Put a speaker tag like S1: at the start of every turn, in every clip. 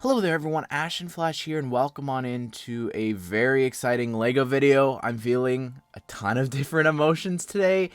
S1: Hello there everyone, Ashnflash here and welcome on into a very exciting LEGO video. I'm feeling a ton of different emotions today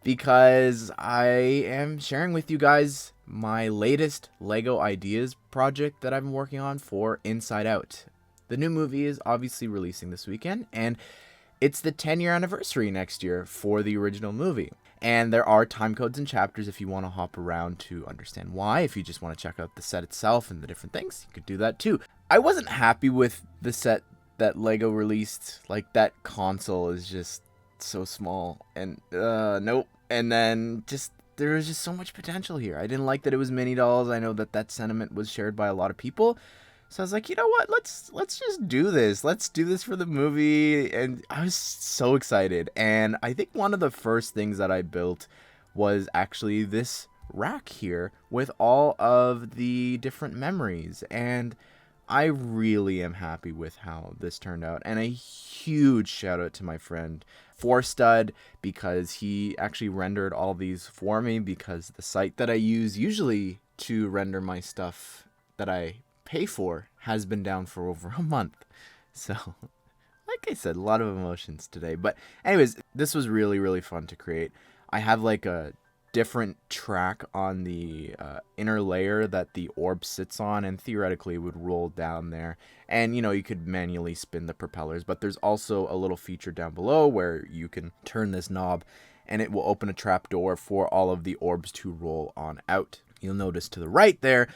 S1: because I am sharing with you guys my latest LEGO ideas project that I've been working on for Inside Out. The new movie is obviously releasing this weekend and it's the 10-year anniversary next year for the original movie. And there are time codes and chapters if you want to hop around to understand why. If you just want to check out the set itself and the different things, you could do that too. I wasn't happy with the set that LEGO released. Like, that console is just so small. And, nope. And then there was just so much potential here. I didn't like that it was mini dolls. I know that sentiment was shared by a lot of people. So I was like, you know what? Let's just do this. Let's do this for the movie. And I was so excited. And I think one of the first things that I built was actually this rack here with all of the different memories. And I really am happy with how this turned out. And a huge shout out to my friend Stud, because he actually rendered all these for me, because the site that I use usually to render my stuff that I pay for has been down for over a month. So like I said, a lot of emotions today. But anyways, this was really fun to create. I have like a different track on the inner layer that the orb sits on, and theoretically it would roll down there, and you could manually spin the propellers, but there's also a little feature down below where you can turn this knob and it will open a trap door for all of the orbs to roll on out. You'll notice to the right there,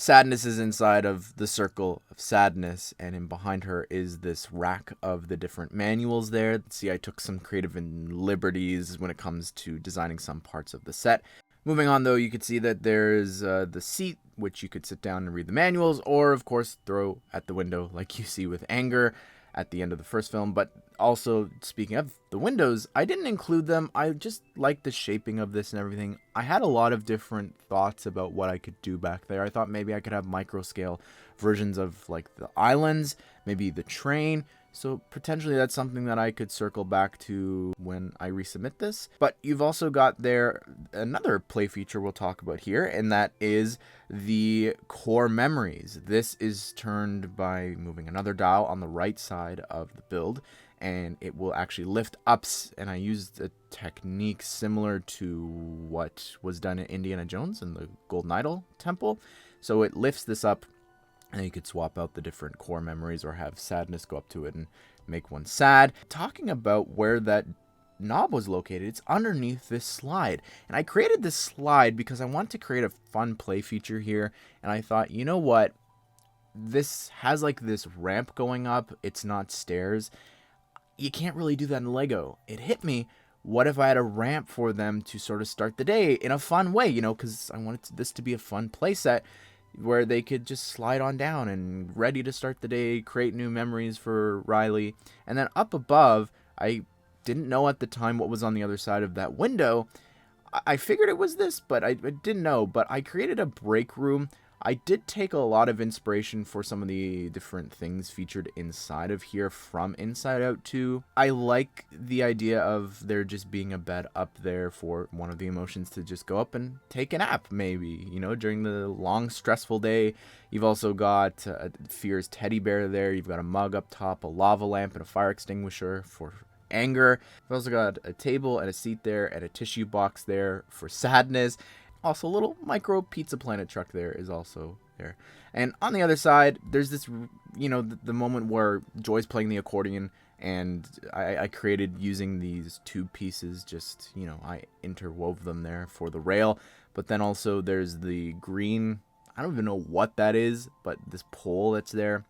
S1: Sadness is inside of the circle of sadness, and in behind her is this rack of the different manuals there. See, I took some creative liberties when it comes to designing some parts of the set. Moving on, though, you could see that there's the seat, which you could sit down and read the manuals, or, of course, throw at the window like you see with Anger at the end of the first film. But also, speaking of the windows, I didn't include them. I just like the shaping of this and everything. I had a lot of different thoughts about what I could do back there. I thought maybe I could have micro scale versions of like the islands, maybe the train. So potentially that's something that I could circle back to when I resubmit this. But you've also got there another play feature we'll talk about here, and that is the core memories. This is turned by moving another dial on the right side of the build, and it will actually lift up, and I used a technique similar to what was done in Indiana Jones in the Golden Idol Temple. So it lifts this up, and you could swap out the different core memories or have sadness go up to it and make one sad. Talking about where that knob was located, it's underneath this slide. And I created this slide because I want to create a fun play feature here. And I thought, you know what? This has like this ramp going up. It's not stairs. You can't really do that in LEGO. It hit me. What if I had a ramp for them to sort of start the day in a fun way, because I wanted this to be a fun play set where they could just slide on down and ready to start the day, create new memories for Riley. And then up above, I didn't know at the time what was on the other side of that window. I figured it was this, but I didn't know. But I created a break room. I did take a lot of inspiration for some of the different things featured inside of here from Inside Out 2. I like the idea of there just being a bed up there for one of the emotions to just go up and take a nap, maybe, during the long, stressful day. You've also got Fear's teddy bear there. You've got a mug up top, a lava lamp, and a fire extinguisher for Anger. You've also got a table and a seat there and a tissue box there for Sadness. Also, a little micro Pizza Planet truck there is also there. And on the other side, there's this, the moment where Joy's playing the accordion, and I created using these two pieces, just, I interwove them there for the rail. But then also there's the green, I don't even know what that is, but this pole that's there.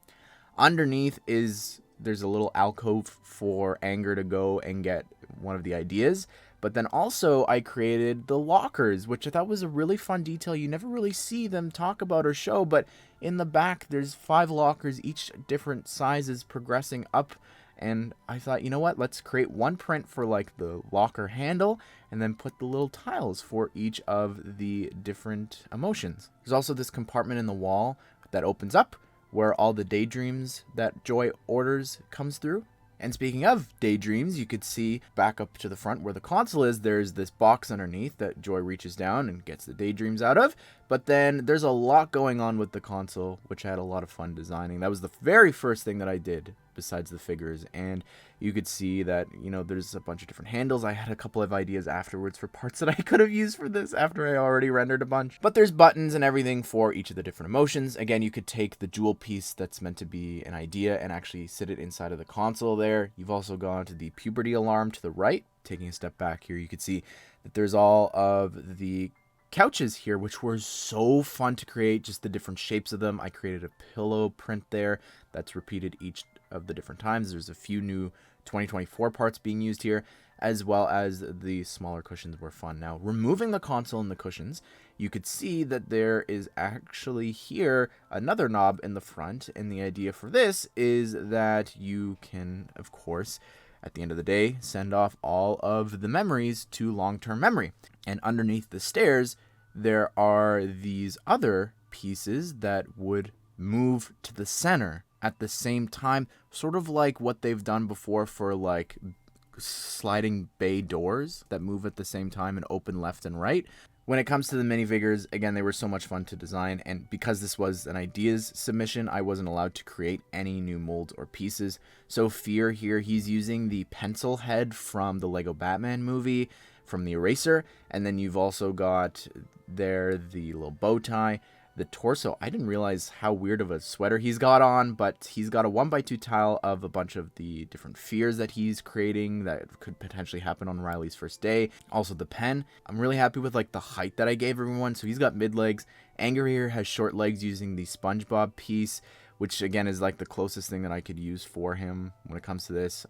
S1: Underneath there's a little alcove for Anger to go and get one of the ideas. But then also I created the lockers, which I thought was a really fun detail. You never really see them talk about or show, but in the back there's 5 lockers, each different sizes progressing up. And I thought, you know what, let's create one print for like the locker handle and then put the little tiles for each of the different emotions. There's also this compartment in the wall that opens up where all the daydreams that Joy orders comes through. And speaking of daydreams, you could see back up to the front where the console is, there's this box underneath that Joy reaches down and gets the daydreams out of. But then there's a lot going on with the console, which I had a lot of fun designing. That was the very first thing that I did besides the figures. And you could see that, there's a bunch of different handles. I had a couple of ideas afterwards for parts that I could have used for this after I already rendered a bunch. But there's buttons and everything for each of the different emotions. Again, you could take the jewel piece that's meant to be an idea and actually sit it inside of the console there. You've also gone to the puberty alarm to the right. Taking a step back here, you could see that there's all of the couches here, which were so fun to create, just the different shapes of them. I created a pillow print there that's repeated each of the different times. There's a few new 2024 parts being used here, as well as the smaller cushions were fun. Now, removing the console and the cushions, you could see that there is actually here another knob in the front, and the idea for this is that you can, of course, at the end of the day, send off all of the memories to long-term memory. And underneath the stairs, there are these other pieces that would move to the center at the same time, sort of like what they've done before for like sliding bay doors that move at the same time and open left and right. When it comes to the minifigures, again, they were so much fun to design, and because this was an ideas submission, I wasn't allowed to create any new molds or pieces. So Fear here, he's using the pencil head from the Lego Batman movie, from the eraser, and then you've also got there the little bow tie. The torso, I didn't realize how weird of a sweater he's got on, but he's got a 1x2 tile of a bunch of the different fears that he's creating that could potentially happen on Riley's first day. Also the pen. I'm really happy with like the height that I gave everyone. So he's got mid legs. Anger here has short legs using the SpongeBob piece, which again is like the closest thing that I could use for him when it comes to this.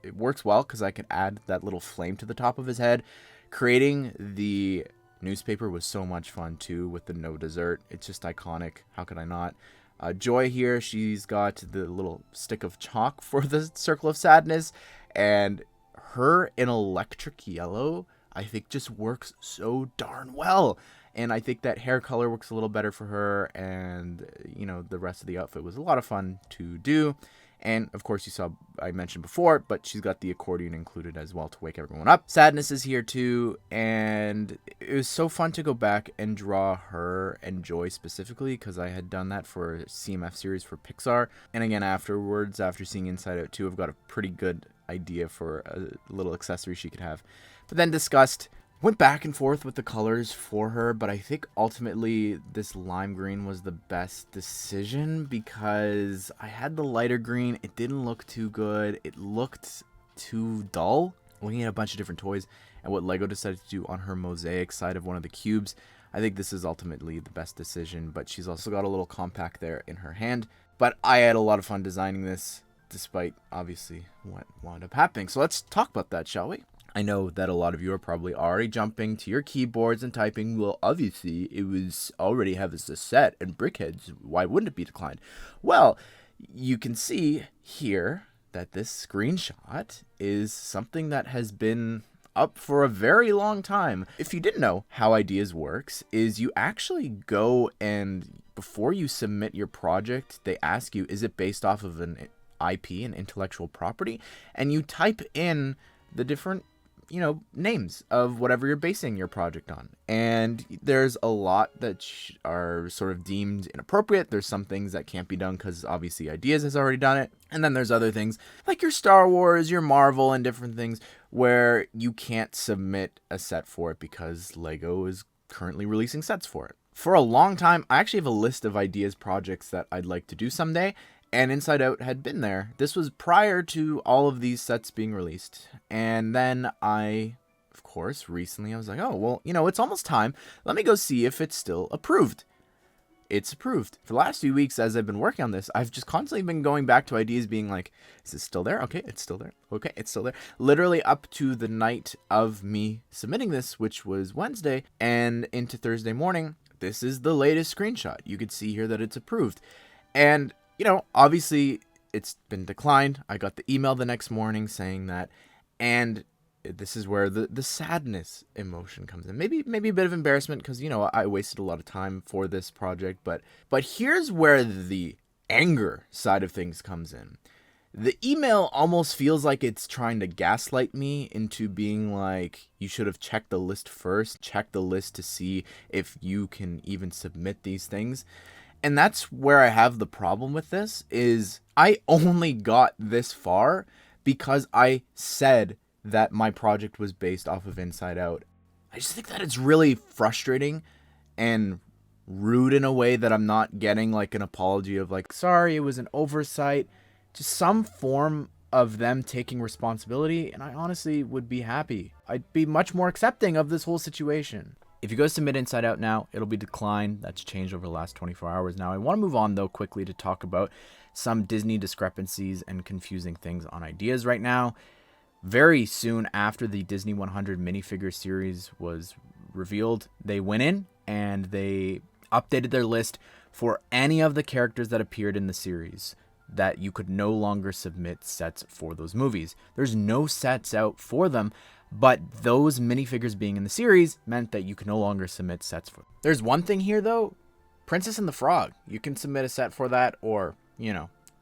S1: It works well because I can add that little flame to the top of his head. Creating the newspaper was so much fun too, with the no dessert. It's just iconic. How could I not? Joy here, she's got the little stick of chalk for the circle of sadness, and her in electric yellow I think just works so darn well. And I think that hair color works a little better for her, and the rest of the outfit was a lot of fun to do. And of course, you saw, I mentioned before, but she's got the accordion included as well to wake everyone up. Sadness is here too, and it was so fun to go back and draw her and Joy specifically, because I had done that for a CMF series for Pixar. And again, afterwards, after seeing Inside Out 2, I've got a pretty good idea for a little accessory she could have. But then discussed, went back and forth with the colors for her, but I think ultimately this lime green was the best decision because I had the lighter green. It didn't look too good. It looked too dull. Looking at a bunch of different toys and what Lego decided to do on her mosaic side of one of the cubes, I think this is ultimately the best decision, but she's also got a little compact there in her hand. But I had a lot of fun designing this, despite obviously what wound up happening. So let's talk about that, shall we? I know that a lot of you are probably already jumping to your keyboards and typing, well, obviously, it was already have as a set and brickheads. Why wouldn't it be declined? Well, you can see here that this screenshot is something that has been up for a very long time. If you didn't know how Ideas works, is you actually go and before you submit your project, they ask you, is it based off of an IP, an intellectual property? And you type in the different names of whatever you're basing your project on. And there's a lot that are sort of deemed inappropriate. There's some things that can't be done because obviously Ideas has already done it. And then there's other things like your Star Wars, your Marvel, and different things where you can't submit a set for it because Lego is currently releasing sets for it. For a long time, I actually have a list of Ideas projects that I'd like to do someday. And Inside Out had been there. This was prior to all of these sets being released. And then of course, recently I was like, oh, well, it's almost time. Let me go see if it's still approved. It's approved. For the last few weeks, as I've been working on this, I've just constantly been going back to Ideas being like, is it still there? Okay, it's still there. Okay, it's still there. Literally up to the night of me submitting this, which was Wednesday, and into Thursday morning, this is the latest screenshot. You could see here that it's approved. And obviously it's been declined. I got the email the next morning saying that, and this is where the sadness emotion comes in. Maybe a bit of embarrassment because, I wasted a lot of time for this project, but here's where the anger side of things comes in. The email almost feels like it's trying to gaslight me into being like, you should have checked the list first, check the list to see if you can even submit these things. And that's where I have the problem with this, is I only got this far because I said that my project was based off of Inside Out. I just think that it's really frustrating and rude in a way that I'm not getting like an apology of like, sorry, it was an oversight. Just some form of them taking responsibility, and I honestly would be happy. I'd be much more accepting of this whole situation. If you go submit Inside Out now, it'll be declined. That's changed over the last 24 hours now. I want to move on, though, quickly to talk about some Disney discrepancies and confusing things on ideas right now. Very soon after the Disney 100 minifigure series was revealed, they went in and they updated their list for any of the characters that appeared in the series, that you could no longer submit sets for those movies. There's no sets out for them, but those minifigures being in the series meant that you can no longer submit sets for them. There's one thing here though, Princess and the Frog. You can submit a set for that, or,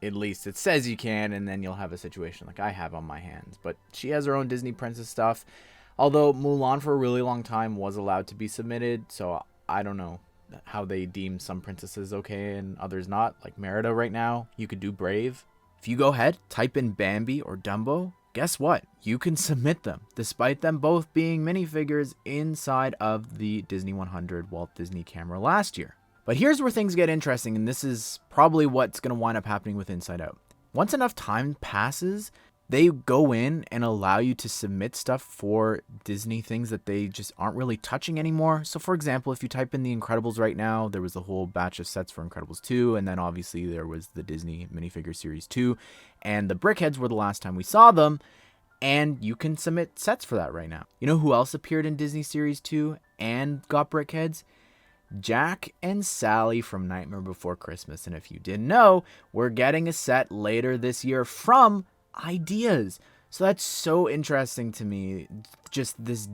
S1: at least it says you can, and then you'll have a situation like I have on my hands. But she has her own Disney princess stuff, although Mulan for a really long time was allowed to be submitted, so I don't know how they deem some princesses okay and others not. Like Merida right now, you could do Brave. If you go ahead, type in Bambi or Dumbo, guess what? You can submit them, despite them both being minifigures inside of the Disney 100 Walt Disney camera last year. But here's where things get interesting, and this is probably what's going to wind up happening with Inside Out. Once enough time passes, they go in and allow you to submit stuff for Disney things that they just aren't really touching anymore. So for example, if you type in The Incredibles right now, there was a whole batch of sets for Incredibles 2, and then obviously there was the Disney minifigure series 2, and the Brickheads were the last time we saw them, and you can submit sets for that right now. You know who else appeared in Disney series 2 and got Brickheads? Jack and Sally from Nightmare Before Christmas. And if you didn't know, we're getting a set later this year from Ideas. So that's so interesting to me, just this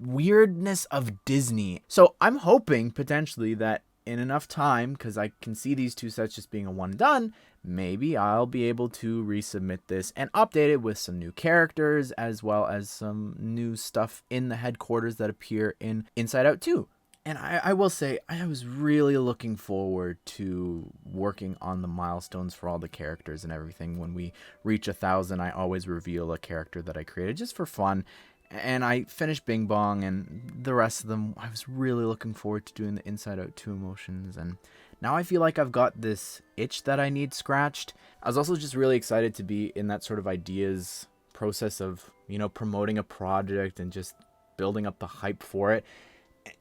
S1: weirdness of Disney. So I'm hoping potentially that in enough time, because I can see these two sets just being a one done, maybe I'll be able to resubmit this and update it with some new characters, as well as some new stuff in the headquarters that appear in Inside Out 2. And I will say, I was really looking forward to working on the milestones for all the characters and everything. When we reach 1,000, I always reveal a character that I created just for fun. And I finished Bing Bong, and the rest of them, I was really looking forward to doing the Inside Out 2 emotions. And now I feel like I've got this itch that I need scratched. I was also just really excited to be in that sort of ideas process of, promoting a project and just building up the hype for it.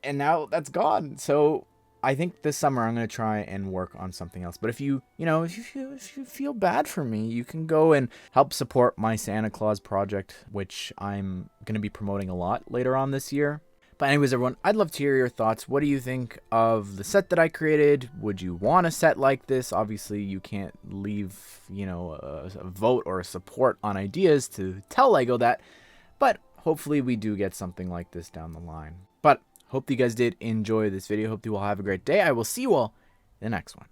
S1: And now that's gone. So I think this summer I'm going to try and work on something else. But if you feel bad for me, you can go and help support my Santa Claus project, which I'm going to be promoting a lot later on this year. But anyways, everyone, I'd love to hear your thoughts. What do you think of the set that I created? Would you want a set like this? Obviously, you can't leave, a vote or a support on Ideas to tell Lego that. But hopefully we do get something like this down the line. But hope you guys did enjoy this video. Hope you all have a great day. I will see you all in the next one.